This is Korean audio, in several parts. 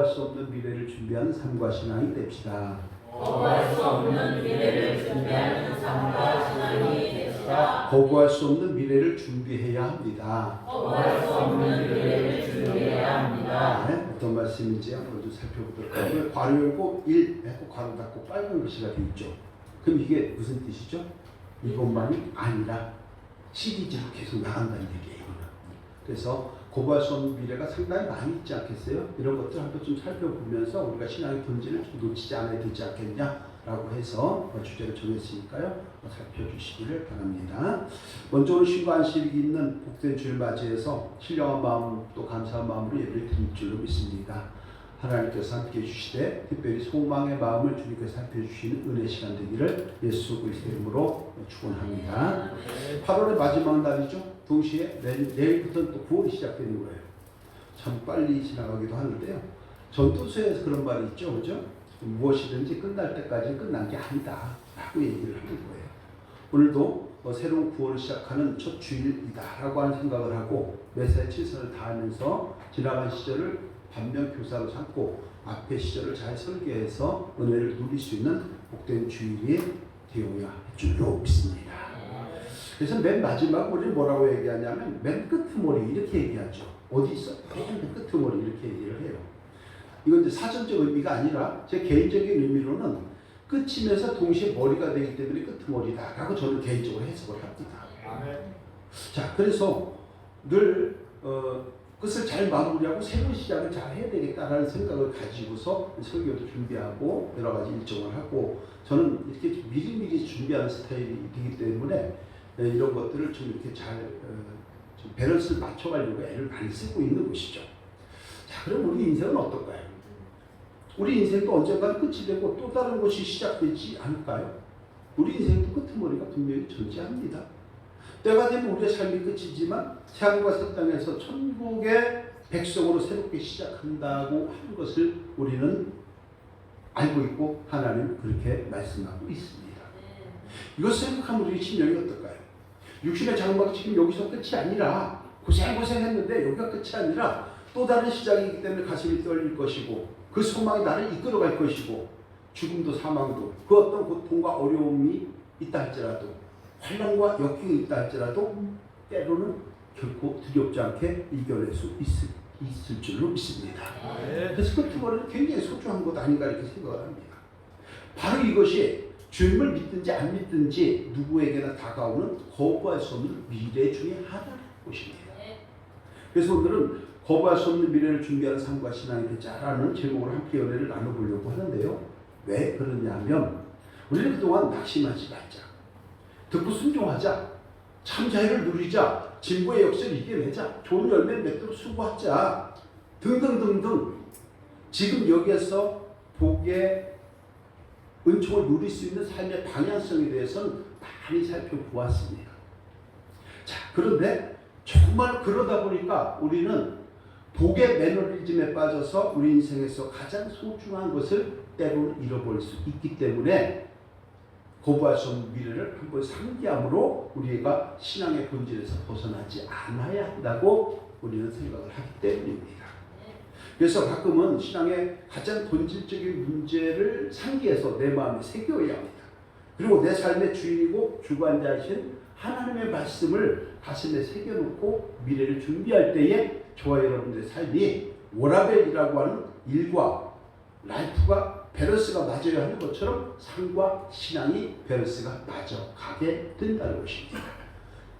거부할 수 없는 미래를 준비하는 삶과 신앙이 됩시다. 거부할 수 없는 미래를 준비하는 삶과 신앙이 됩시다. 거부할 수 없는 미래를 준비해야 합니다. 거부할 수 없는 미래를 준비해야 합니다. 네, 어떤 말씀인지 한번 좀 살펴보도록 하고요. 괄호 열고 1 했고 괄호 닫고 빨간 글씨가 되어 있죠. 그럼 이게 무슨 뜻이죠? 이것만이 아니라 시리즈로 계속 나간다는 얘기예요. 그래서 거부할 수 없는 미래가 상당히 많이 있지 않겠어요? 이런 것들 한번 좀 살펴보면서 우리가 신앙의 본질을 좀 놓치지 않아야 되지 않겠냐라고 해서 주제를 정했으니까요. 살펴주시기를 바랍니다. 먼저 오늘 신과 안식이 있는 복된 주일 맞이해서 신령한 마음 또 감사한 마음으로 예배를 드릴 줄로 믿습니다. 하나님께서 함께해 주시되 특별히 소망의 마음을 주님께서 함께해 주시는 은혜 시간 되기를 예수 그리스도의 이름으로 축원합니다. 8월의 마지막 날이죠. 동시에 내일부터는 또 9월이 시작되는 거예요. 참 빨리 지나가기도 하는데요. 전도서에서 그런 말이 있죠. 그죠? 무엇이든지 끝날 때까지 끝난 게 아니다 라고 얘기를 하는 거예요. 오늘도 새로운 9월을 시작하는 첫 주일이다 라고 하는 생각을 하고 매사에 최선을 다하면서 지나간 시절을 반면교사로 삼고 앞의 시절을 잘 설계해서 은혜를 누릴 수 있는 복된 주일이 되어야 할 줄로 믿습니다. 그래서 맨 마지막 우리는 뭐라고 얘기하냐면 맨 끄트머리 이렇게 얘기하죠. 어디 있어? 맨 끄트머리 이렇게 얘기를 해요. 이건 이제 사전적 의미가 아니라 제 개인적인 의미로는 끝이면서 동시에 머리가 되기 때문에 끄트머리다 라고 저는 개인적으로 해석을 합니다. 자, 그래서 늘 끝을 잘 마무리하고 새로운 시작을 잘 해야 되겠다라는 생각을 가지고서 설교도 준비하고 여러 가지 일정을 하고 저는 이렇게 미리미리 준비하는 스타일이기 때문에 이런 것들을 좀 이렇게 잘 좀 밸런스를 맞춰가려고 애를 많이 쓰고 있는 것이죠. 자, 그럼 우리 인생은 어떨까요? 우리 인생도 언젠가 끝이 되고 또 다른 것이 시작되지 않을까요? 우리 인생도 끄트머리가 분명히 존재합니다. 때가 되면 우리의 삶이 끝이지만 새하늘과 새 땅에서 천국의 백성으로 새롭게 시작한다고 하는 것을 우리는 알고 있고 하나님은 그렇게 말씀하고 있습니다. 이것을 생각하면 우리 심령이 어떨까요? 육신의 장막이 지금 여기서 끝이 아니라 고생했는데 여기가 끝이 아니라 또 다른 시작이기 때문에 가슴이 떨릴 것이고 그 소망이 나를 이끌어갈 것이고 죽음도 사망도 그 어떤 고통과 어려움이 있다 할지라도 환난과 역경이 있다 할지라도 때로는 결코 두렵지 않게 이겨낼 수 있을 줄로 믿습니다. 그래서 끄트머리는 굉장히 소중한 것 아닌가 이렇게 생각을 합니다. 바로 이것이 주님을 믿든지 안 믿든지 누구에게나 다가오는 거부할 수 없는 미래 중에 하나라는 것입니다. 그래서 오늘은 거부할 수 없는 미래를 준비하는 삶과 신앙이 되자라는 제목으로 함께 연애를 나눠보려고 하는데요. 왜 그러냐면 우리는 그동안 낙심하지 말자. 듣고 순종하자. 참 자유를 누리자. 진보의 역사를 이겨내자. 좋은 열매를 맺도록 수고하자. 등등등등. 지금 여기에서 복의 은총을 누릴 수 있는 삶의 방향성에 대해서는 많이 살펴보았습니다. 자, 그런데 정말 그러다 보니까 우리는 복의 매너리즘에 빠져서 우리 인생에서 가장 소중한 것을 때로는 잃어버릴 수 있기 때문에 거부할 수 없는 미래를 한번 상기함으로 우리가 신앙의 본질에서 벗어나지 않아야 한다고 우리는 생각을 하기 때문입니다. 그래서 가끔은 신앙의 가장 본질적인 문제를 상기해서 내 마음에 새겨야 합니다. 그리고 내 삶의 주인이고 주관자이신 하나님의 말씀을 가슴에 새겨놓고 미래를 준비할 때에 저와 여러분들의 삶이 워라벨이라고 하는 일과 라이프가 밸런스가 맞아야 하는 것처럼 삶과 신앙이 밸런스가 맞아가게 된다는 것입니다.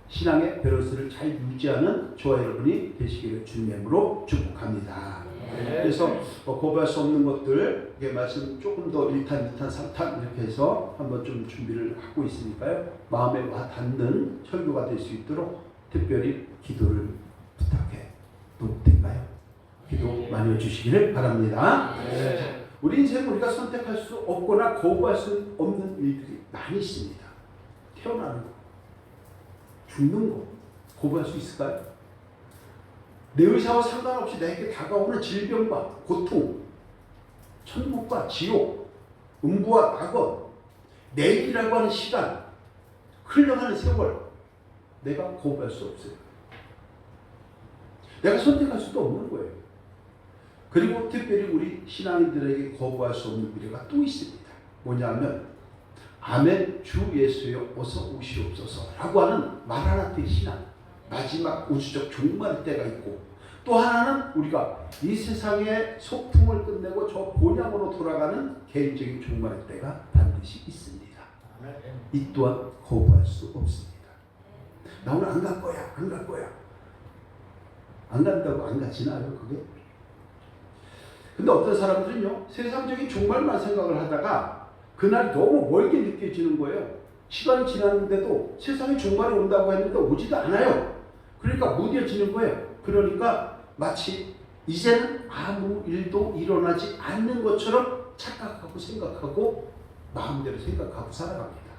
신앙의 밸런스를 잘 유지하는 저와 여러분이 되시기를 주님의 이름으로 축복합니다. 그래서 거부할 수 없는 것들 말씀 조금 더 1탄, 2탄, 3탄 이렇게 해서 한번 좀 준비를 하고 있으니까요. 마음에 와 닿는 설교가 될 수 있도록 특별히 기도를 부탁해 도 될까요? 기도 많이 해주시기를 바랍니다. 우리 인생은 우리가 선택할 수 없거나 거부할 수 없는 일들이 많이 있습니다. 태어나는 거, 죽는 거, 거부할 수 있을까요? 내 의사와 상관없이 내게 다가오는 질병과 고통, 천국과 지옥, 음부와 낙원, 내일이라고 하는 시간, 흘러가는 세월, 내가 거부할 수 없어요. 내가 선택할 수도 없는 거예요. 그리고 특별히 우리 신앙인들에게 거부할 수 없는 미래가 또 있습니다. 뭐냐면 아멘 주 예수여 어서 오시옵소서 라고 하는 마라나트의 신앙, 마지막 우주적 종말의 때가 있고, 또 하나는 우리가 이 세상의 소풍을 끝내고 저 본향으로 돌아가는 개인적인 종말의 때가 반드시 있습니다. 이 또한 거부할 수 없습니다. 나 오늘 안 갈 거야, 안 갈 거야. 안 간다고 안 가지나요, 그게? 근데 어떤 사람들은요, 세상적인 종말만 생각을 하다가 그날이 너무 멀게 느껴지는 거예요. 시간이 지났는데도 세상에 종말이 온다고 했는데 오지도 않아요. 그러니까 무뎌지는 거예요. 그러니까 마치 이제는 아무 일도 일어나지 않는 것처럼 착각하고 생각하고 마음대로 생각하고 살아갑니다.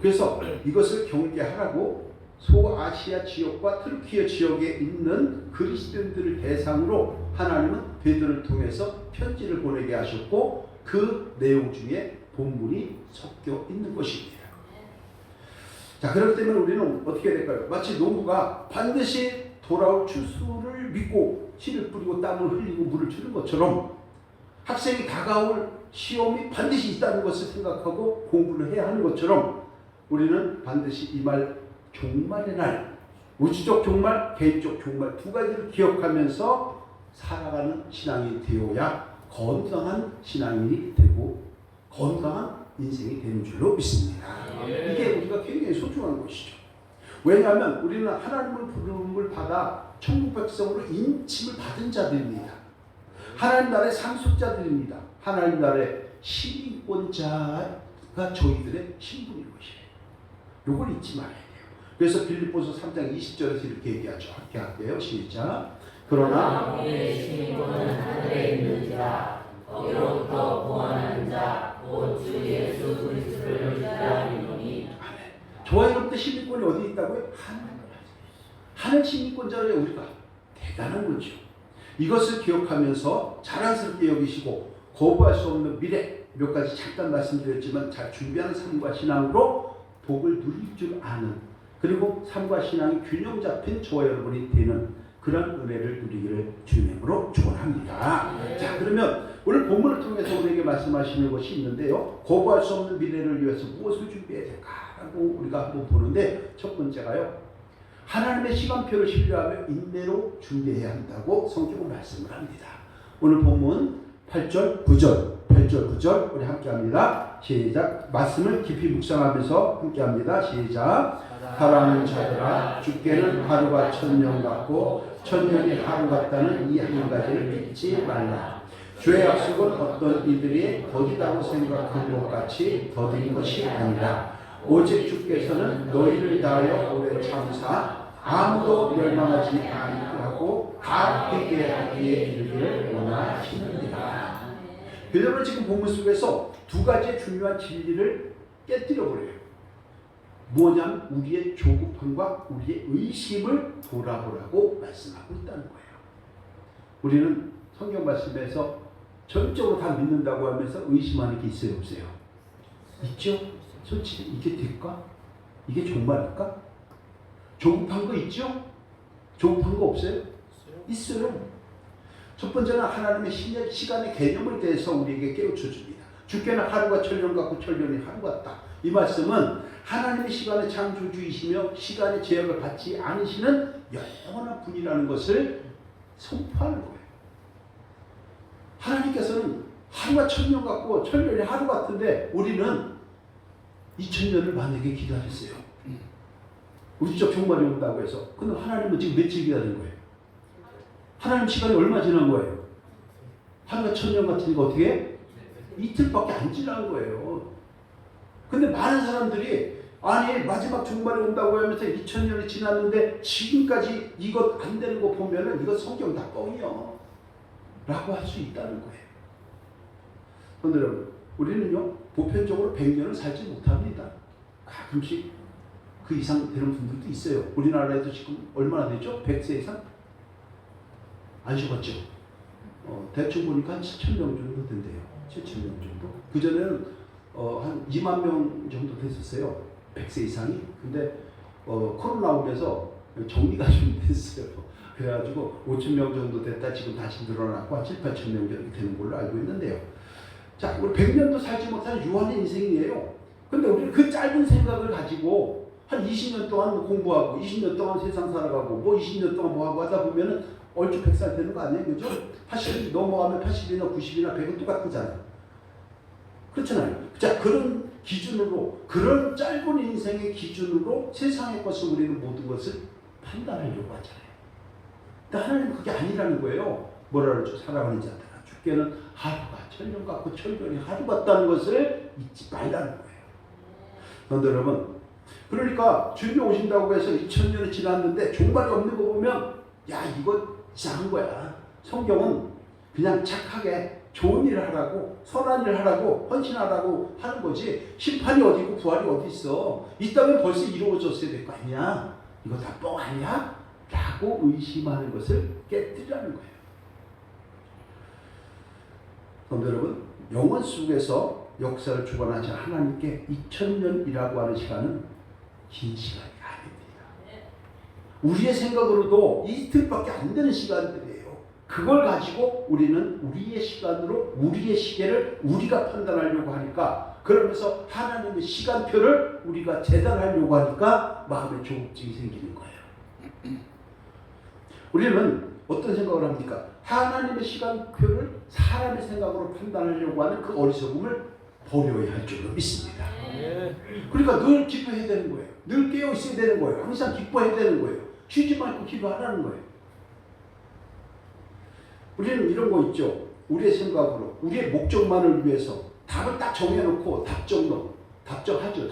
그래서 이것을 경계하라고 소아시아 지역과 트르키예 지역에 있는 그리스도인들을 대상으로 하나님은 베드로를 통해서 편지를 보내게 하셨고, 그 내용 중에 본문이 섞여 있는 것입니다. 자, 그렇기 때문에 우리는 어떻게 될까요? 마치 농부가 반드시 돌아올 추수를 믿고 씨를 뿌리고 땀을 흘리고 물을 주는 것처럼 학생이 다가올 시험이 반드시 있다는 것을 생각하고 공부를 해야 하는 것처럼 우리는 반드시 이 말 종말의 날, 우주적 종말, 개인적 종말 두 가지를 기억하면서 살아가는 신앙이 되어야 건강한 신앙인이 되고 건강한 인생이 되는 줄로 믿습니다. 이게 우리가 굉장히 소중한 것이죠. 왜냐하면 우리는 하나님의 부름을 받아 천국 백성으로 인침을 받은 자들입니다. 하나님 나라의 상속자들입니다. 하나님 나라의 시민권자가 저희들의 신분인 것이에요. 이걸 잊지 말아야 돼요. 그래서 빌립보서 3장 20절에서 이렇게 얘기하죠. 함께 할게요. 시작. 그러나 우리의 시민권은 하늘에 있는지라 거기로부터 구원하는 자 곧 주 예수 그리스도를 기다리노니. 저와 여러분들 시민권이 어디 있다고요? 하늘 시민권자로요. 우리가 대단한 거죠. 이것을 기억하면서 자랑스럽게 여기시고 거부할 수 없는 미래, 몇 가지 잠깐 말씀드렸지만 잘 준비하는 삶과 신앙으로 복을 누릴 줄 아는, 그리고 삶과 신앙이 균형 잡힌 저와 여러분이 되는 그런 은혜를 누리기를 주님으로 축원합니다. 자, 그러면 오늘 본문을 통해서 우리에게 말씀하시는 것이 있는데요. 거부할 수 없는 미래를 위해서 무엇을 준비해야 될까라고 우리가 한번 보는데, 첫 번째가요, 하나님의 시간표를 신뢰하며 인내로 준비해야 한다고 성경은 말씀을 합니다. 오늘 본문 8절 9절 우리 함께 합니다. 시작. 말씀을 깊이 묵상하면서 함께 합니다. 시작. 사랑하는 자들아, 주께는 하루가 천년 같고 천년이 하루 같다는 이 한 가지를 잊지 말라. 주의 약속은 어떤 이들이 더디다고 생각한 것 같이 더딘 것이 아니라 오직 주께서는 너희를 다하여 오래 참사 아무도 멸망하지 아니하고 다 회개하기에 이르기를 원하시느니라. 베드로는 지금 본문 속에서 두 가지의 중요한 진리를 깨뜨려 버려요. 뭐냐면 우리의 조급함과 우리의 의심을 돌아보라고 말씀하고 있다는 거예요. 우리는 성경 말씀에서 전적으로 다 믿는다고 하면서 의심하는 게 있어요, 없어요? 있죠? 솔직히 이게 될까? 이게 정말일까? 조급한 거 있죠? 조급한 거 없어요? 있어요. 첫 번째는 하나님의 시간의 개념에 대해서 우리에게 깨우쳐 줍니다. 주께는 하루가 천년 같고 천년이 하루 같다. 이 말씀은 하나님의 시간의 창조주이시며 시간의 제약을 받지 않으시는 영원한 분이라는 것을 선포하는 거예요. 하나님께서는 하루가 천년 같고 천년이 하루 같은데 우리는 2000년을 만약에 기다렸어요. 우주적 종말이 온다고 해서. 근데 하나님은 지금 며칠 기다린 거예요? 하나님 시간이 얼마 지난 거예요? 하루가 천년 같으니까 어떻게 해? 이틀밖에 안 지난 거예요. 근데 많은 사람들이 아니 마지막 종말이 온다고 하면서 2000년이 지났는데 지금까지 이것 안 되는 거 보면은 이거 성경 다 뻥이요 라고 할 수 있다는 거예요. 그런데 여러분, 우리는요 보편적으로 100년을 살지 못합니다. 가끔씩 그 이상 되는 분들도 있어요. 우리나라에도 지금 얼마나 되죠? 100세 이상? 안 죽었죠? 대충 보니까 한 7,000명 정도 된대요. 7,000명 정도. 그전에는 한 2만 명 정도 됐었어요. 100세 이상이. 근데 코로나 오면서 정리가 좀 됐어요. 그래가지고 5천 명 정도 됐다 지금 다시 늘어났고 한 7, 8천 명 정도 되는 걸로 알고 있는데요. 자, 우리 100년도 살지 못한 유한의 인생이에요. 근데 우리는 그 짧은 생각을 가지고 한 20년 동안 공부하고 20년 동안 세상 살아가고 뭐 20년 동안 뭐하고 하다 보면은 얼추 100살 되는 거 아니에요? 그죠? 80이 넘어가면 80이나 90이나 100은 똑같잖아요. 그렇잖아요. 자, 그런 기준으로, 그런 짧은 인생의 기준으로 세상의 것을 우리는 모든 것을 판단하려고 하잖아요. 근데 하나님은 그게 아니라는 거예요. 뭐라 그러죠? 사랑하는 자들아, 주께는 하루가 천년 같고 천년이 하루 같다는 것을 잊지 말라는 거예요. 그런데 여러분, 그러니까 주님이 오신다고 해서 2000년이 지났는데 종말이 없는 거 보면 야, 이거 이상한 거야. 성경은 그냥 착하게 좋은 일을 하라고, 선한 일을 하라고, 헌신하라고 하는 거지 심판이 어디고 부활이 어디 있어. 있다면 벌써 이루어졌어야 될 거 아니야. 이거 다 뻥 아니야? 라고 의심하는 것을 깨뜨리라는 거예요. 그런데 여러분, 영원 속에서 역사를 주관하신 하나님께 2000년이라고 하는 시간은 긴 시간이 아닙니다. 우리의 생각으로도 이틀밖에 안 되는 시간들이에요. 그걸 가지고 우리는 우리의 시간으로 우리의 시계를 우리가 판단하려고 하니까, 그러면서 하나님의 시간표를 우리가 재단하려고 하니까 마음에 조급증이 생기는 거예요. 우리는 어떤 생각을 합니까? 하나님의 시간표를 사람의 생각으로 판단하려고 하는 그 어리석음을 버려야 할 줄로 믿습니다. 그러니까 늘 기도해야 되는 거예요. 늘 깨어 있어야 되는 거예요. 항상 기뻐해야 되는 거예요. 쉬지 말고 기도하라는 거예요. 우리는 이런 거 있죠. 우리의 생각으로, 우리의 목적만을 위해서 답을 딱 정해놓고 답정하죠.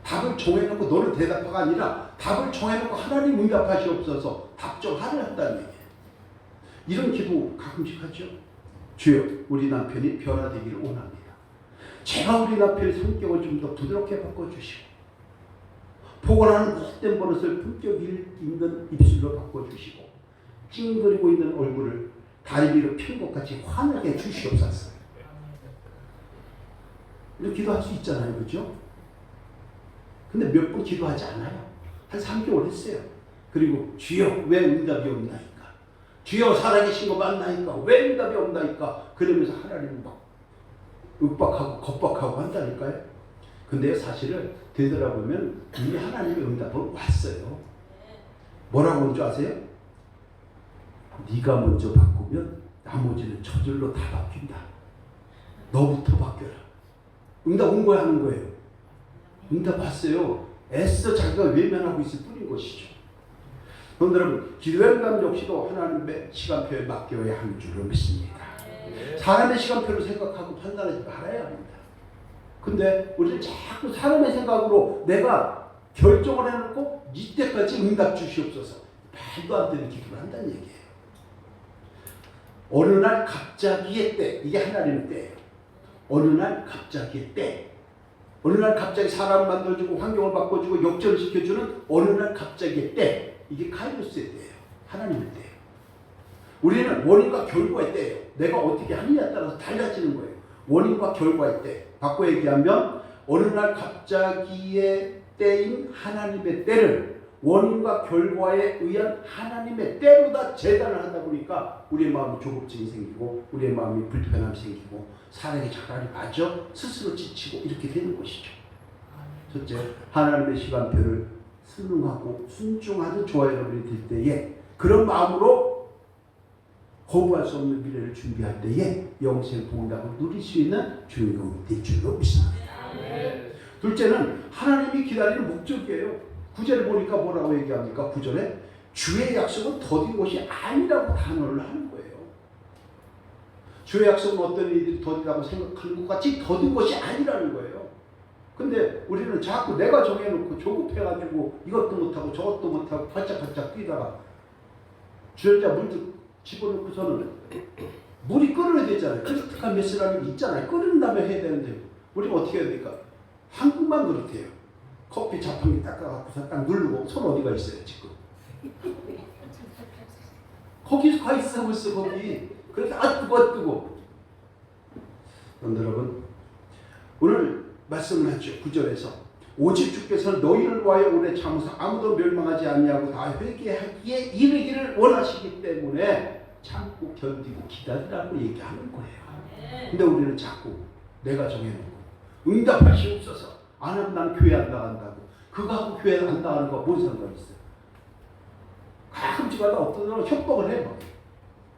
답을 정해놓고 너는 대답하가 아니라 답을 정해놓고 하나님 응답하시옵소서 답정하를 한다는 얘기예요. 이런 기도 가끔씩 하죠. 주여, 우리 남편이 변화되기를 원합니다. 제가 우리 남편의 성격을 좀 더 부드럽게 바꿔주시고, 포근한 헛된 버릇을 품격 있는 입술로 바꿔주시고, 찡그리고 있는 얼굴을 다리 위로 핀 것 같이 환하게 해주시옵소서. 이렇게 기도할 수 있잖아요. 그죠? 근데 몇 번 기도하지 않아요. 한 3개월 했어요. 그리고 주여, 왜 응답이 없나이까? 주여, 살아계신 거 맞나이까? 왜 응답이 없나이까? 그러면서 하나님은 막 윽박하고 겁박하고 한다니까요. 근데 사실은 되돌아보면 이미 하나님의 응답은 왔어요. 뭐라고 하는 줄 아세요? 네가 먼저 바꾸면 나머지는 저절로 다 바뀐다. 너부터 바뀌어라. 응답 온 거야, 하는 거예요. 응답 왔어요. 애써 자기가 외면하고 있을 뿐인 것이죠. 그런데 여러분, 기도의 응답 역시도 하나님의 시간표에 맡겨야 하는 줄로 믿습니다. 사람의 시간표를 생각하고 판단하지 말아야 합니다. 근데 우리는 자꾸 사람의 생각으로 내가 결정을 해놓고 이때까지 응답 주시옵소서, 말도 안 되는 기도를 한다는 얘기예요. 어느 날 갑자기의 때, 이게 하나님의 때예요. 어느 날 갑자기의 때, 어느 날 갑자기 사람을 만들어주고 환경을 바꿔주고 역전시켜주는 어느 날 갑자기의 때, 이게 카이로스의 때예요. 하나님의 때예요. 우리는 원인과 결과의 때예요. 내가 어떻게 하느냐에 따라서 달라지는 거예요. 원인과 결과의 때. 바꿔 얘기하면 어느 날 갑자기의 때인 하나님의 때를 원인과 결과에 의한 하나님의 때로다 재단을 하다 보니까 우리의 마음이 조급증이 생기고 우리의 마음이 불편함이 생기고 사랑이 차라리 빠져 스스로 지치고 이렇게 되는 것이죠. 첫째, 하나님의 시간표를 순응하고 순종하는 저와 여러분이 될 때에, 그런 마음으로 거부할 수 없는 미래를 준비할 때에 영생 복락을 누릴 수 있는 주인공이 될 줄로 믿습니다. 둘째는 하나님이 기다리는 목적이에요. 9절을 보니까 뭐라고 얘기합니까? 9절에 주의 약속은 더딘 것이 아니라고 단언을 하는 거예요. 주의 약속은 어떤 일들이 더디다고 생각하는 것 같이 더딘 것이 아니라는 거예요. 근데 우리는 자꾸 내가 정해놓고 조급해가지고 이것도 못하고 저것도 못하고 바짝바짝 뛰다가 주전자 물도 집어넣고서는 물이 끓어야 되잖아요. 크리티컬 메시라는 게 있잖아요. 끓는 다음에 해야 되는데 우리가 어떻게 해야 됩니까? 한국만 그렇대요. 커피 자판기 닦아갖고서 딱 누르고 손 어디가 있어요 지금? 거기서 가 있어 벌써 거기. 그래서 뜨거. 그런데 여러분, 오늘 말씀을 하죠. 9절에서 오직 주께서는 너희를 위하여 오래 참으사 아무도 멸망하지 아니하고 다 회개하기에 이르기를 원하시기 때문에 참고 견디고 기다리라고 얘기하는 거예요. 근데 우리는 자꾸 내가 정해놓고 응답하시옵소서, 안 하면 난 교회 안 나간다고. 그거하고 교회 안 나가는 거 뭔 상관이 있어요? 가끔씩마다 어떤 사람은 협박을 해요.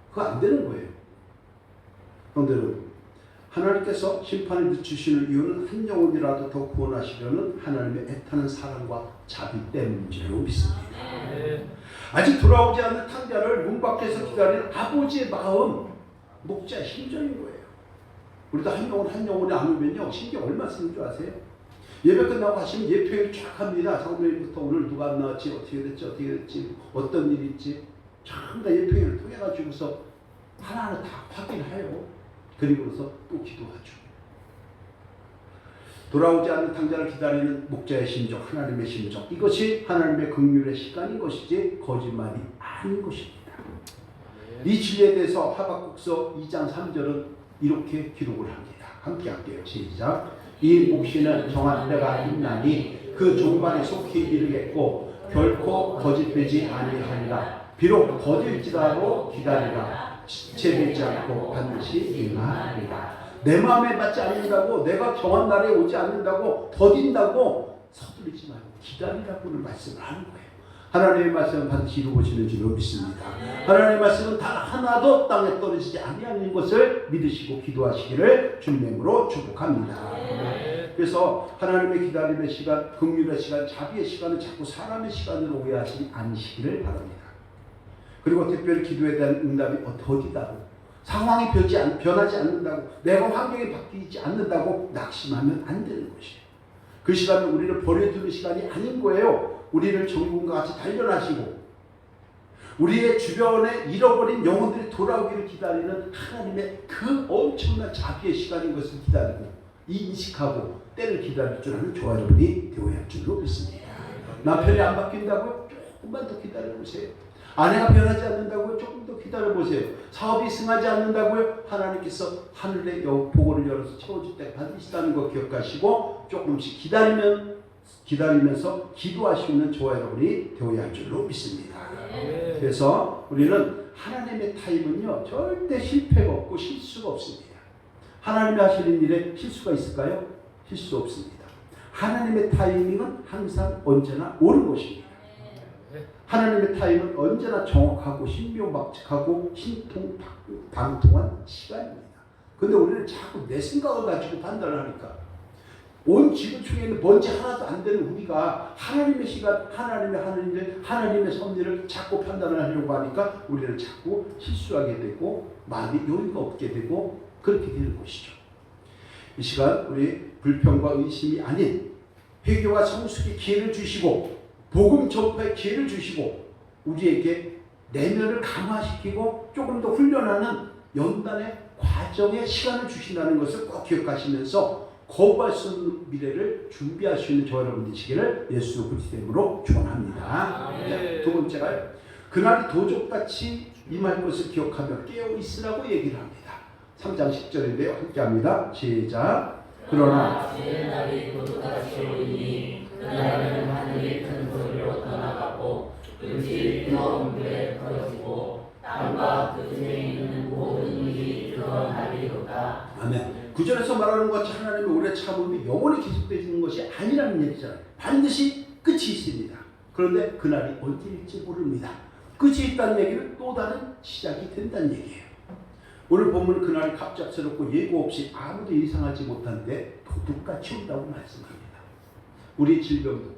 그거 안 되는 거예요. 그런데 하나님께서 심판을 늦추시는 이유는 한 영혼이라도 더 구원하시려는 하나님의 애타는 사랑과 자비 때문인 줄 믿습니다. 아직 돌아오지 않는 탕자를 문 밖에서 기다리는 아버지의 마음, 목자의 심정인 거예요. 우리도 한 영혼이 안 오면요, 신경 얼마 쓰는 줄 아세요? 예배 끝나고 가시면 예표를 쫙 합니다. 장로님부터 오늘 누가 안 나왔지, 어떻게 됐지, 어떤 일이 있지, 전부 다 예표를 통해 가지고서 하나하나 다 확인해요. 그리고서 또 기도하죠. 돌아오지 않는 탕자를 기다리는 목자의 심정, 하나님의 심정, 이것이 하나님의 긍휼의 시간인 것이지 거짓말이 아닌 것입니다. 이 진리에 대해서 하박국서 2장 3절은 이렇게 기록을 합니다. 함께 할게요. 시작. 이 묵시는 정한 때가 있나니 그 종반에 속히 이르겠고 결코 거짓되지 아니하리라. 비록 더딜지라도 기다리라. 지체되지 않고 반드시 임하리라. 내 마음에 맞지 않는다고, 내가 정한 날에 오지 않는다고, 더딘다고 서두르지 말고 기다리라고는 말씀을 하는 거예요. 하나님의 말씀은 반드시 이루어지는 줄로 믿습니다. 하나님의 말씀은 단 하나도 땅에 떨어지지 아니하는 것을 믿으시고 기도하시기를 주님의 이름으로 축복합니다. 그래서 하나님의 기다림의 시간, 긍휼의 시간, 자비의 시간은 자꾸 사람의 시간으로 오해하지 않으시기를 바랍니다. 그리고 특별히 기도에 대한 응답이 더디다고, 상황이 변하지 않는다고, 내가 환경이 바뀌지 않는다고 낙심하면 안 되는 것이에요. 그 시간은 우리를 버려두는 시간이 아닌 거예요. 우리를 정금과 같이 단련하시고 우리의 주변에 잃어버린 영혼들이 돌아오기를 기다리는 하나님의 그 엄청난 자비의 시간인 것을 기다리고 인식하고 때를 기다릴 줄 아는 저와 여러분이 되어야 할 줄로 믿습니다. 남편이 안 바뀐다고요? 조금만 더 기다려보세요. 아내가 변하지 않는다고요? 조금 더 기다려보세요. 사업이 승하지 않는다고요? 하나님께서 하늘의 보고를 열어서 채워줄 때 받으시다는 거 기억하시고 조금씩 기다리면서 기도하시는 저와 여러분이 되어야 할 줄로 믿습니다. 그래서 우리는 하나님의 타임은요, 절대 실패가 없고 실수가 없습니다. 하나님이 하시는 일에 실수가 있을까요? 실수 없습니다. 하나님의 타이밍은 항상 언제나 옳은 것입니다. 하나님의 타임은 언제나 정확하고 신묘막측하고 신통방통한 시간입니다. 그런데 우리는 자꾸 내 생각을 가지고 판단을 하니까 온 지구촌에는 먼지 하나도 안 되는 우리가 하나님의 시간, 하나님의 하는 일, 하나님의 섭리를 자꾸 판단을 하려고 하니까 우리는 자꾸 실수하게 되고 마음이 여유가 없게 되고 그렇게 되는 것이죠. 이 시간 우리 불평과 의심이 아닌 회개와 성숙의 기회를 주시고 복음 전파의 기회를 주시고 우리에게 내면을 강화시키고 조금 더 훈련하는 연단의 과정의 시간을 주신다는 것을 꼭 기억하시면서 거부할 수 없는 미래를 준비할 수 있는 저 여러분 되시기를 예수 그리스도의 이름으로 축원합니다. 두 번째가 그날이 도적같이 임할 것을 기억하며 깨어 있으라고 얘기를 합니다. 3장 10절인데요. 함께 합니다. 시작. 그러나 주의 날이 도둑같이 오리니 그날은 하늘이 큰 소리로 떠나가고 끝이 뜨거운 불에 떨어지고 땅과 그 중에 있는 모든 일이 드러나리로다. 아멘. 구절에서 말하는 것 같이 하나님의 오래 참음이 영원히 계속되는 것이 아니라는 얘기잖아요. 반드시 끝이 있습니다. 그런데 그날이 언제일지 모릅니다. 끝이 있다는 얘기는 또 다른 시작이 된다는 얘기예요. 오늘 본문은 그날이 갑작스럽고 예고 없이 아무도 예상하지 못한데 도둑같이 온다고 말씀합니다. 우리 질병도,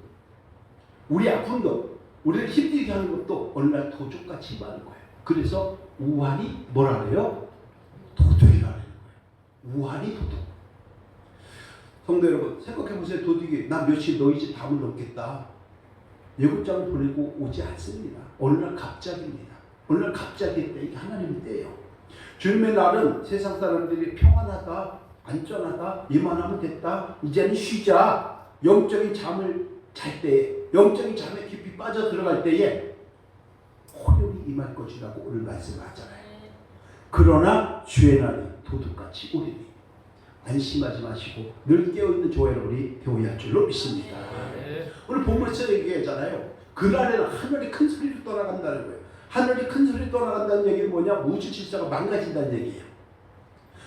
우리 아픔도, 우리를 힘들게 하는 것도 어느 날 도둑같이 임하는 거예요. 그래서 우환이 뭐라 그래요? 도둑이라 그래요. 우환이 도둑. 성도 여러분, 생각해 보세요. 도둑이 나 며칠 너희 집 담을 넘겠다. 예고장을 보내고 오지 않습니다. 어느 날 갑자기입니다. 어느 날 갑자기 때 이게 하나님의 때예요. 주님의 날은 세상 사람들이 평안하다, 안전하다, 이만하면 됐다, 이제는 쉬자, 영적인 잠을 잘 때에, 영적인 잠에 깊이 빠져 들어갈 때에 호련히 임할 것이라고 오늘 말씀하잖아요. 그러나 주의 날이 도둑같이 오리니 안심하지 마시고 늘 깨어있는 조화 여러분이 되어야 할 줄로 믿습니다. 오늘 본문에서 얘기하잖아요. 그날에는 하늘이 큰 소리로 떠나간다는 거예요. 하늘이 큰 소리로 떠나간다는 얘기는 뭐냐? 우주 질서가 망가진다는 얘기예요.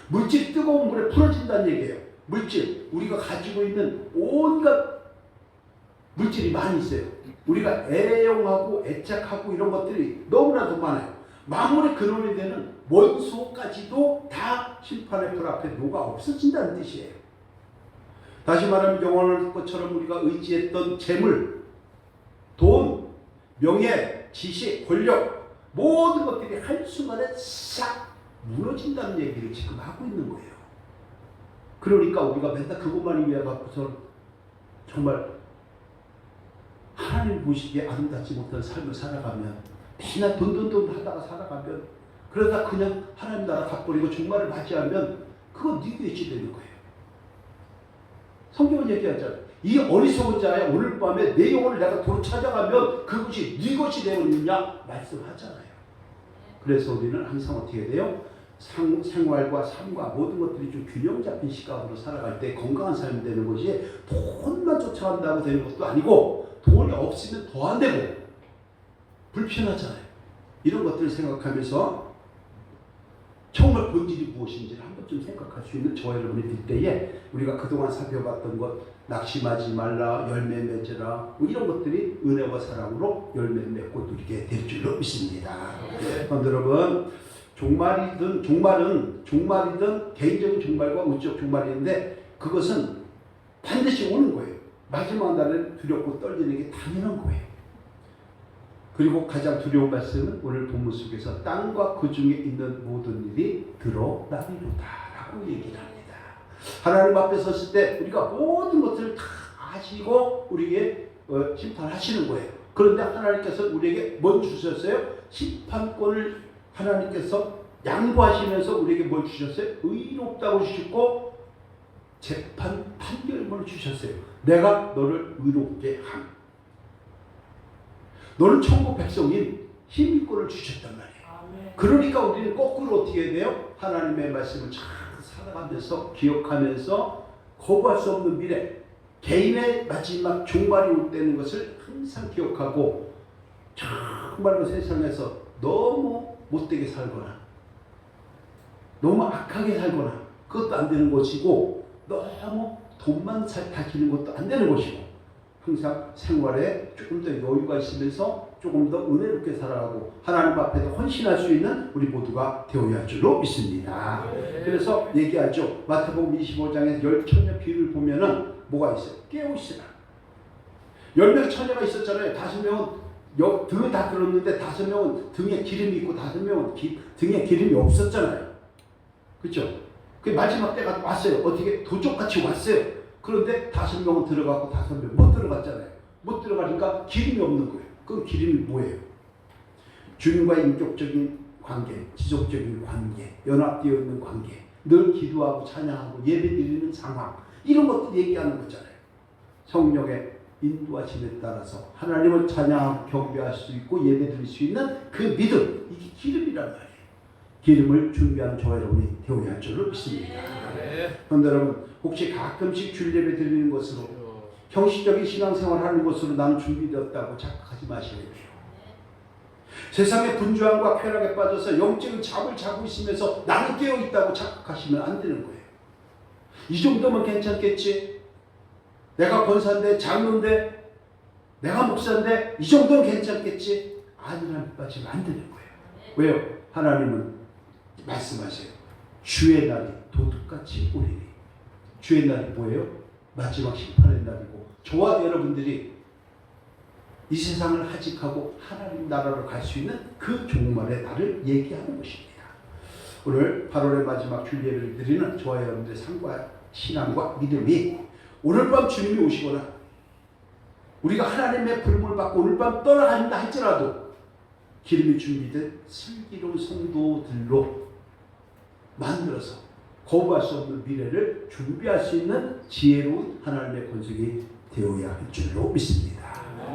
물질이 뜨거운 물에 풀어진다는 얘기예요. 물질, 우리가 가지고 있는 온갖 물질이 많이 있어요. 우리가 애용하고 애착하고 이런 것들이 너무나도 많아요. 만물의 근원이 되는 원소까지도 다 심판의 불 앞에 녹아 없어진다는 뜻이에요. 다시 말하면 영원할 것처럼 우리가 의지했던 재물, 돈, 명예, 지식, 권력 모든 것들이 한순간에 싹 무너진다는 얘기를 지금 하고 있는 거예요. 그러니까 우리가 맨날 그것만 위해 갖고서 정말 하나님 보시기에 아름답지 못한 삶을 살아가면 맨날 돈 하다가 살아가면 그러다 그냥 하나님 나라 갚버리고 종말을 맞이하면 그건 네 죄지 되는 거예요. 성경은 얘기하잖아요. 이 어리석은 자야 오늘 밤에 내 영혼을 내가 도로 찾아가면 그것이 네 것이 되느냐 말씀하잖아요. 그래서 우리는 항상 어떻게 돼요? 생활과 삶과 모든 것들이 좀 균형 잡힌 시각으로 살아갈 때 건강한 삶이 되는 것이 돈만 쫓아간다고 되는 것도 아니고 돈이 없으면 더 안 되고 불편하잖아요. 이런 것들을 생각하면서 정말 본질이 무엇인지를 한 번쯤 생각할 수 있는 저와 여러분이 될 때에 우리가 그동안 살펴봤던 것 낙심하지 말라 열매 맺으라 이런 것들이 은혜와 사랑으로 열매 맺고 누리게 될 줄로 믿습니다. 여러분 종말이든 개인적인 종말과 우주적 종말이 있는데 그것은 반드시 오는 거예요. 마지막 날에 두렵고 떨리는 게 당연한 거예요. 그리고 가장 두려운 말씀은 오늘 본문 속에서 땅과 그 중에 있는 모든 일이 드러나리로다 라고 얘기를 합니다. 하나님 앞에 섰을 때 우리가 모든 것들을 다 아시고 우리에게 심판하시는 거예요. 그런데 하나님께서 우리에게 뭘 주셨어요? 심판권을 하나님께서 양보하시면서 우리에게 뭘 주셨어요? 의롭다고 주셨고 판결문을 주셨어요. 내가 너를 의롭게 함. 너는 천국 백성인 힘있고를 주셨단 말이에요. 그러니까 우리는 거꾸로 어떻게 해야 돼요? 하나님의 말씀을 잘 살아가면서 기억하면서 거부할 수 없는 미래 개인의 마지막 종말이 올 때는 것을 항상 기억하고 정말로 세상에서 너무 못되게 살거나 너무 악하게 살거나 그것도 안 되는 것이고 너무 돈만 다기는 것도 안 되는 것이고 항상 생활에 조금 더 여유가 있으면서 조금 더 은혜롭게 살아가고 하나님 앞에도 헌신할 수 있는 우리 모두가 되어야 할 줄로 믿습니다. 그래서 얘기하죠. 마태복음 25장에서 10처녀 비유를 보면은 뭐가 있어요? 깨어있으라. 10명 처녀가 있었잖아요. 5명은 등을 다 들었는데 5명은 등에 기름이 있고 5명은 등에 기름이 없었잖아요. 그렇죠? 그 마지막 때가 왔어요. 어떻게 도적같이 왔어요. 그런데 5명은 들어가고 5명 못 들어갔잖아요. 못 들어가니까 기름이 없는 거예요. 그럼 기름이 뭐예요? 주님과의 인격적인 관계, 지속적인 관계, 연합되어 있는 관계, 늘 기도하고 찬양하고 예배드리는 상황 이런 것들 얘기하는 거잖아요. 성령의 인도하심에 따라서 하나님을 찬양하고 경배할 수 있고 예배드릴 수 있는 그 믿음 이게 기름이란 말이에요. 기름을 준비하는 저와 여러분이 되어야 할 줄로 믿습니다. 그런데 여러분 혹시 가끔씩 주일 예배 드리는 것으로 형식적인 신앙생활을 하는 것으로 나는 준비되었다고 착각하지 마셔야 돼요. 세상의 분주함과 쾌락에 빠져서 영적인 잡을 잡고 있으면서 나는 깨어있다고 착각하시면 안 되는 거예요. 이 정도면 괜찮겠지? 내가 권사인데 장로인데 내가 목사인데 이 정도는 괜찮겠지? 아니라는 빠지면 안 되는 거예요. 왜요? 하나님은 말씀하세요. 주의 날이 도둑같이 오리니. 주의 날이 뭐예요? 마지막 심판의 날이고 저와 여러분들이 이 세상을 하직하고 하나님 나라로 갈 수 있는 그 종말의 날을 얘기하는 것입니다. 오늘 8월의 마지막 주일 예배를 드리는 저와 여러분들의 삶과 신앙과 믿음이 오늘 밤 주님이 오시거나 우리가 하나님의 부름을 받고 오늘 밤 떠나간다 할지라도 기름이 준비된 슬기로운 성도들로 만들어서 거부할 수 없는 미래를 준비할 수 있는 지혜로운 하나님의 권속이 되어야 할 줄로 믿습니다.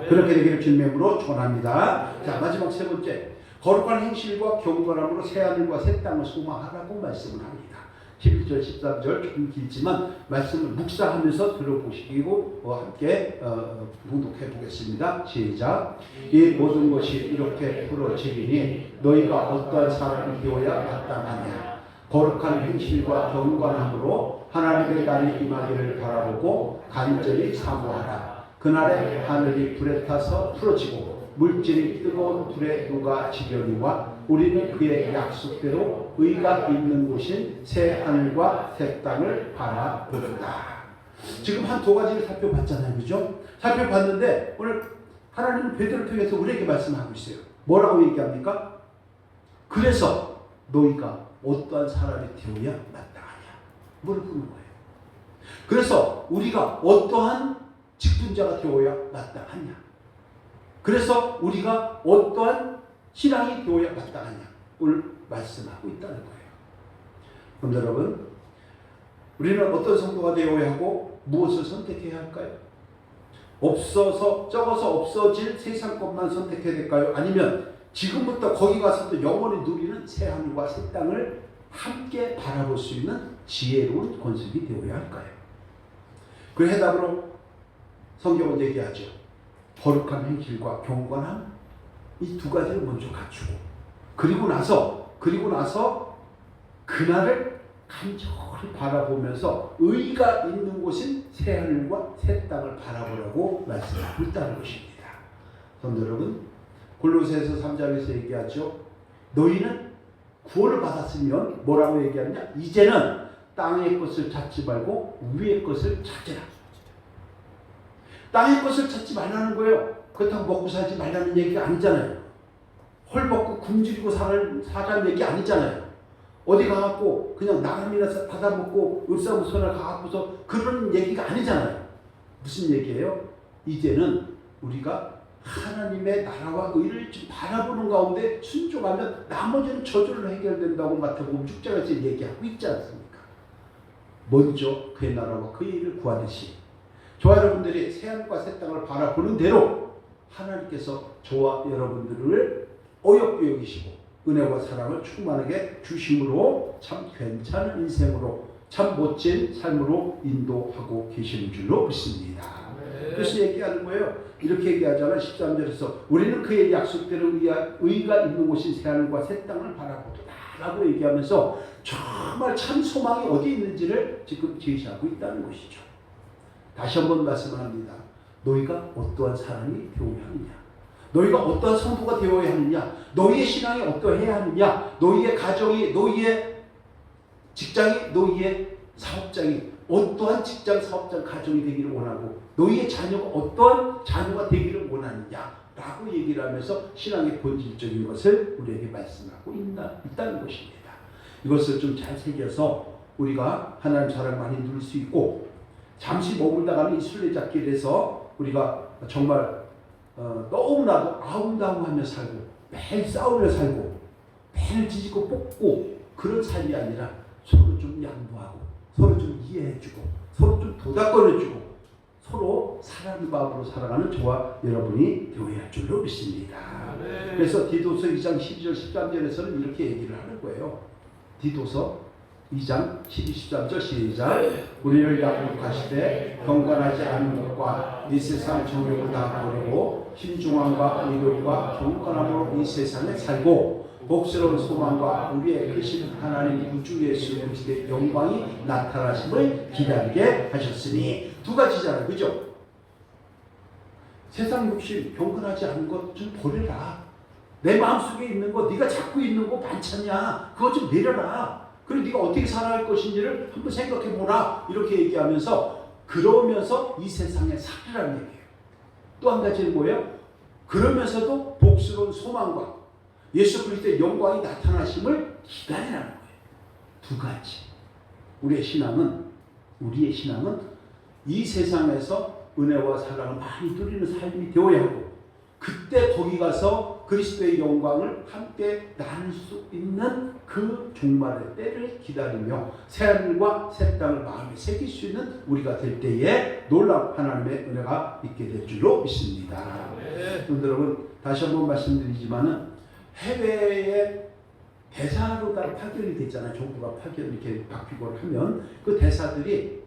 그렇게 되기를 주님의 이름으로 축원합니다. 자, 마지막 세 번째, 거룩한 행실과 경건함으로 새 하늘과 새 땅을 소망하라고 말씀을 합니다. 12절 13절 조금 길지만 말씀을 묵상하면서 들어보시고 함께 봉독해 보겠습니다. 시작. 이 모든 것이 이렇게 풀어지리니 너희가 어떠한 사람이 되어야 마땅하냐. 거룩한 행실과 경건함으로 하나님의 날이 임하기를 바라보고 간절히 사모하라. 그날에 하늘이 불에 타서 풀어지고 물질이 뜨거운 불에 녹아지려니와 우리는 그의 약속대로 의가 있는 곳인 새 하늘과 새 땅을 바라보는다. 지금 한 두 가지를 살펴봤잖아요, 그죠? 살펴봤는데 오늘 하나님은 베드로를 통해서 우리에게 말씀하고 있어요. 뭐라고 얘기합니까? 그래서 너희가 어떠한 사람이 되어야 마땅하냐 물어보는 거예요. 그래서 우리가 어떠한 직분자가 되어야 마땅하냐, 그래서 우리가 어떠한 신앙이 되어야 마땅하냐 오늘 말씀하고 있다는 거예요. 그럼 여러분, 우리는 어떤 성도가 되어야 하고 무엇을 선택해야 할까요? 없어서 적어서 없어질 세상 것만 선택해야 될까요? 아니면 지금부터 거기 가서도 영원히 누리는 새 하늘과 새 땅을 함께 바라볼 수 있는 지혜로운 권속이 되어야 할까요? 그 해답으로 성경은 얘기하죠. 거룩한 행실과 경건함, 이 두 가지를 먼저 갖추고 그리고 나서 그날을 간절히 바라보면서 의가 있는 곳인 새 하늘과 새 땅을 바라보라고 말씀하고 있다는 것입니다. 성도 여러분, 골로새서 3장에서 얘기하죠. 너희는 구원을 받았으면 뭐라고 얘기하느냐? 이제는 땅의 것을 찾지 말고 위의 것을 찾으라. 땅의 것을 찾지 말라는 거예요. 그렇다고 먹고 살지 말라는 얘기가 아니잖아요. 헐 먹고 굶주리고 사자는 얘기 아니잖아요. 어디 가갖고 그냥 나감이나 받아먹고 을사무소나 가갖고서 그런 얘기가 아니잖아요. 무슨 얘기예요? 이제는 우리가 하나님의 나라와 의를 좀 바라보는 가운데 순종하면 나머지는 저절로 해결된다고 마태복음 6장에서 얘기하고 있지 않습니까? 먼저 그의 나라와 그의 의를 구하듯이 저와 여러분들이 새하늘과 새 땅을 바라보는 대로 하나님께서 저와 여러분들을 어렵게 여기시고 은혜와 사랑을 충만하게 주심으로 참 괜찮은 인생으로 참 멋진 삶으로 인도하고 계시는 줄로 믿습니다. 그래서 얘기하는 거예요. 이렇게 얘기하잖아요. 13절에서 우리는 그의 약속대로 의가 있는 곳인 새하늘과 새 땅을 바라보도다 라고 얘기하면서 정말 참 소망이 어디 있는지를 지금 제시하고 있다는 것이죠. 다시 한번 말씀합니다. 너희가 어떠한 사람이 되어야 하느냐, 너희가 어떠한 성도가 되어야 하느냐, 너희의 신앙이 어떠해야 하느냐, 너희의 가정이, 너희의 직장이, 너희의 사업장이 어떠한 직장, 사업장, 가정이 되기를 원하고 너희의 자녀가 어떠한 자녀가 되기를 원하느냐라고 얘기를 하면서 신앙의 본질적인 것을 우리에게 말씀하고 있다는 것입니다. 이것을 좀 잘 새겨서 우리가 하나님 사랑 많이 누릴 수 있고 잠시 머물다가는 이 순례자길에서 우리가 정말 너무나도 아웅다웅하며 살고 매일 싸우며 살고 매일 지지고 뽑고 그런 삶이 아니라 서로 좀 양보하고 서로 좀 이해해주고 서로 좀 도닥거려주고 서로 사랑의 마음으로 살아가는 저와 여러분이 되어야 할 줄로 믿습니다. 그래서 디도서 2장 12절 13절에서는 이렇게 얘기를 하는 거예요. 디도서 2장 12, 13절 시작. 우리를 양육하시되 경건하지 않은 것과 이 세상 정욕을 다 버리고 신중함과 의로움과 경건함으로 이 세상에 살고 복스러운 소망과 우리의 크신 하나님 우주 예수 그리스도의 영광이 나타나심을 기다리게 하셨으니. 두 가지잖아요, 그죠? 세상 욕심, 경건하지 않은 것 좀 버려라. 내 마음속에 있는 거, 네가 잡고 있는 거 반찬이야. 그거 좀 내려라. 그리고 네가 어떻게 살아갈 것인지를 한번 생각해보라. 이렇게 얘기하면서 그러면서 이 세상에 살으라는 얘기예요. 또 한 가지는 뭐예요? 그러면서도 복스러운 소망과 예수 그리스도의 영광이 나타나심을 기다리라는 거예요. 두 가지. 우리의 신앙은 이 세상에서 은혜와 사랑을 많이 누리는 삶이 되어야 하고 그때 거기 가서 그리스도의 영광을 함께 나눌 수 있는 그 종말의 때를 기다리며 새하늘과 새 땅을 마음에 새길 수 있는 우리가 될 때에 놀라운 하나님의 은혜가 있게 될 줄로 믿습니다. 여러분, 다시 한번 말씀드리지만은 해외에 대사로 다 파견이 됐잖아요. 정부가 파견 이렇게 바뀌고 하면 그 대사들이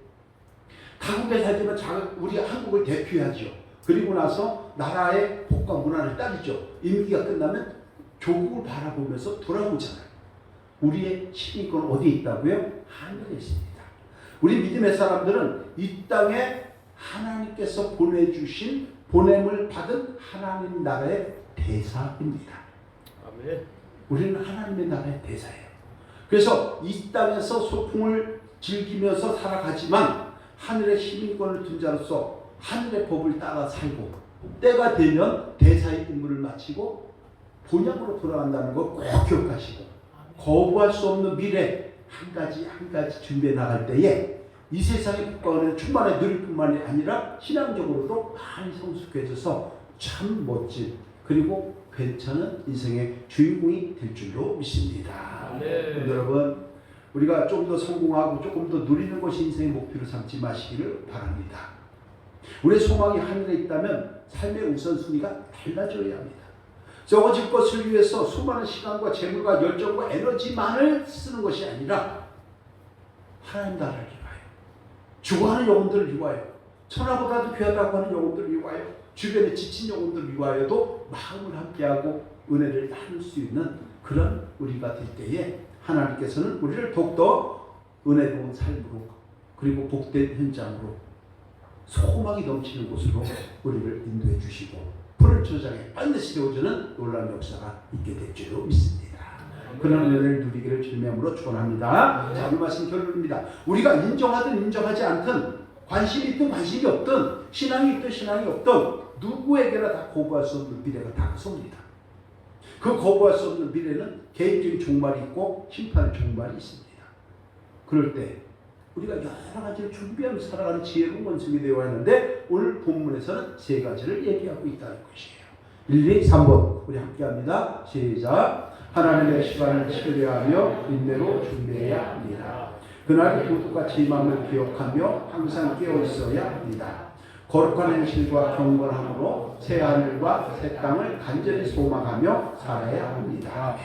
타국에 살지만 우리 한국을 대표하죠. 그리고 나서 나라의 법과 문화를 따르죠. 임기가 끝나면 조국을 바라보면서 돌아오잖아요. 우리의 시민권은 어디에 있다고요? 하늘에 있습니다. 우리 믿음의 사람들은 이 땅에 하나님께서 보내주신 보냄을 받은 하나님 나라의 대사입니다. 아멘. 우리는 하나님의 나라의 대사예요. 그래서 이 땅에서 소풍을 즐기면서 살아가지만 하늘의 시민권을 둔 자로서 하늘의 법을 따라 살고 때가 되면 대사의 임무를 마치고 본향으로 돌아간다는 걸 꼭 기억하시고 거부할 수 없는 미래 한 가지 한 가지 준비해 나갈 때에 이 세상의 국가는 충만히 누릴 뿐만이 아니라 신앙적으로도 많이 성숙해져서 참 멋진 그리고 괜찮은 인생의 주인공이 될 줄로 믿습니다. 네. 여러분 우리가 좀 더 성공하고 조금 더 누리는 것이 인생의 목표로 삼지 마시기를 바랍니다. 우리의 소망이 하늘에 있다면 삶의 우선순위가 달라져야 합니다. 적어질 것을 위해서 수많은 시간과 재물과 열정과 에너지만을 쓰는 것이 아니라 하나님 나라를 위하여 죽어가는 영혼들을 위하여 천하보다도 귀하다고 하는 영혼들을 위하여 주변에 지친 영혼들을 위하여도 마음을 함께하고 은혜를 나눌 수 있는 그런 우리가 될 때에 하나님께서는 우리를 더욱더 은혜로운 삶으로 그리고 복된 현장으로 소망이 넘치는 곳으로 우리를 인도해 주시고 푸른 초장에 반드시 세워주는 놀라운 역사가 있게 될 줄로 믿습니다. 그런 은혜를 누리기를 주님으로 축원합니다. 자, 이 말씀 결론입니다. 우리가 인정하든 인정하지 않든 관심이 있든 관심이 없든 신앙이 있든 신앙이 없든 누구에게나 다 거부할 수 없는 미래가 다가섭니다. 그 거부할 수 없는 미래는 개인적인 종말이 있고 심판의 종말이 있습니다. 그럴 때 우리가 여러 가지를 준비하면서 살아가는 지혜로운 원숭이 되어야 하는데 오늘 본문에서는 세 가지를 얘기하고 있다는 것이에요. 1, 2, 3번 우리 함께 합니다. 시작. 하나님의 시간을 치료하며 인내로 준비해야 합니다. 그날 도둑같이 마음을 기억하며 항상 깨어 있어야 합니다. 거룩한 행실과 경건함으로 새 하늘과 새 땅을 간절히 소망하며 살아야 합니다.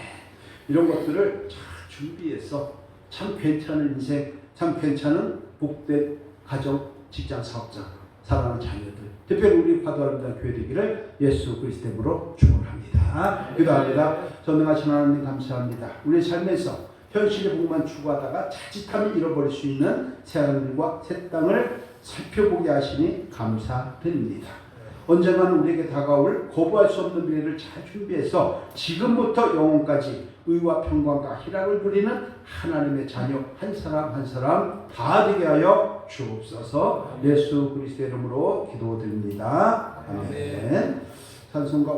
이런 것들을 잘 준비해서 참 괜찮은 인생, 참 괜찮은 복된 가정, 직장, 사업자, 사랑하는 자녀들, 특별히 우리 화도하는 교회 되기를 예수 그리스도 이름으로 축원합니다. 기도합니다. 전능하신 하나님 감사합니다. 우리 삶에서 현실의 복만 추구하다가 자칫하면 잃어버릴 수 있는 새 하늘과 새 땅을 살펴보게 하시니 감사드립니다. 언젠가는 우리에게 다가올 거부할 수 없는 미래를 잘 준비해서 지금부터 영원까지 의와 평강과 희락을 누리는 하나님의 자녀 한 사람 한 사람 다 되게 하여 주옵소서. 예수 그리스도의 이름으로 기도드립니다. 아멘. 찬송가